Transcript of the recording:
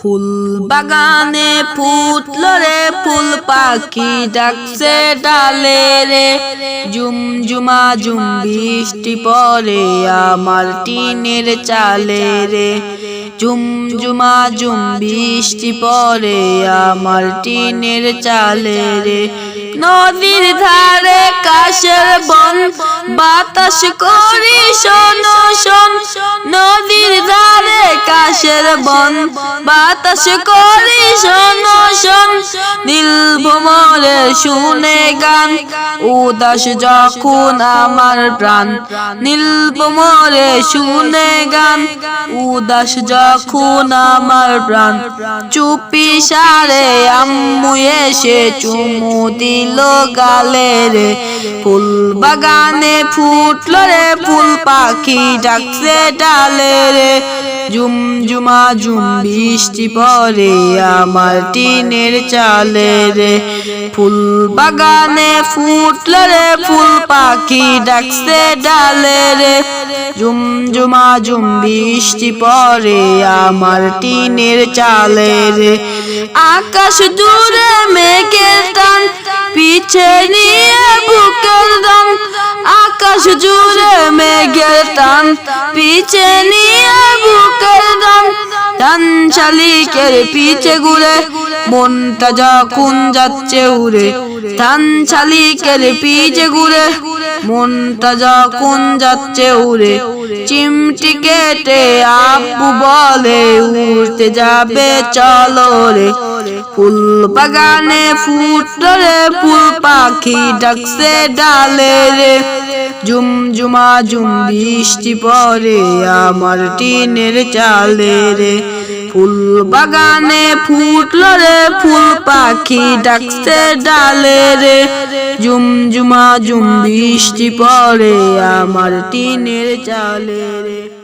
ফুল বাগানে ফুটলো রে ফুল পাখি ডাকছে ডালে রে ঝুমঝুমা ঝুম বৃষ্টি পড়ে আমার টিনের চালে রে ঝুমঝুমা ঝুম বৃষ্টি পড়ে আমার টিনের চালে রে নদীর ধারে কাশের বন বাতাস করি শোন শোন নদীর ধারে কাশের বন বাতাস করি শোন শোন নীল ভ্রমরে শুনে গান উদাস যখন আমার প্রাণ নীল ভ্রমরে শুনে গান উদাস যখন আমার প্রাণ চুপি সারে আম্মু এসে চুমু দিল গালে রে ফুল বাগানে ফুটলো রে ফুল পাখি ডাকছে ডালে রে ঝুমঝুমা ঝুম বৃষ্টি পড়ে আমার টিনের চালে রে ফুল বাগানে ফুটলো রে ফুল পাখি ডাকছে ডালে রে ঝুমঝুমা ঝুম বৃষ্টি পড়ে আমার টিনের চালে রে আকাশ জুড়ে মেঘের টান পিছে নিয়ে বুকের দান আকাশ জুড়ে মেঘের টান পিছে নিয়ে বুকের দান টান শালিকের পিছে ঘুরে মনটা যখন যাচ্ছে উড়ে টান শালিকের পিছে ঘুরে মনটা যখন যাচ্ছে উড়ে চিমটি কেটে আব্বু বলে উড়তে যাবে চলো রে ফুল বাগানে ফুটলো রে ফুল পাখি ডাকছে ডালে রে ঝুমঝুমা ঝুম বৃষ্টি পড়ে আমার টিনের চালে রে ফুল বাগানে ফুটলো রে ফুল পাখি ডাকছে ডালে রে ঝুমঝুমা ঝুম বৃষ্টি পড়ে আমার টিনের চালে রে।